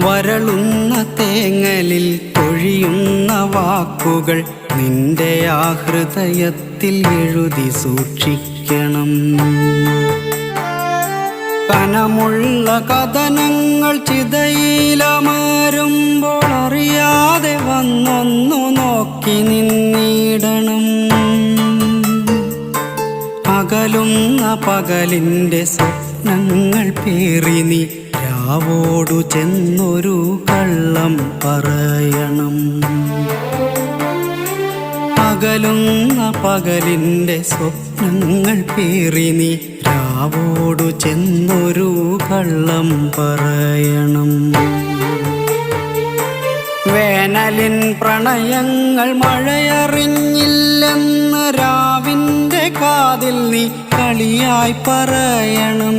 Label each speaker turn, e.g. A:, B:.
A: വരളുന്ന തേങ്ങലിൽ പൊഴിയുന്ന വാക്കുകൾ നിന്റെ ആ ഹൃദയത്തിൽ എഴുതി സൂക്ഷിക്കണം. കനമുള്ള കഥനങ്ങൾ ചിതയിലമരുമ്പോൾ അറിയാതെ വന്നൊന്നു നോക്കി നിന്നിടണം. അകലുന്ന പകലിൻ്റെ സ്വപ്നങ്ങൾ പേറി നീ രാവോടു ചെന്നൊരു കള്ളം പറയണം. അകലുന്ന പകലിൻ്റെ സ്വപ്നങ്ങൾ പേറി നീ രാവോടു ചെന്നൊരു കള്ളം പറയണം. വേനലിൻ പ്രണയങ്ങൾ മഴയറിഞ്ഞില്ലെന്ന് രാവിൻ്റെ കാതിൽ നീ കളിയായി പറയണം.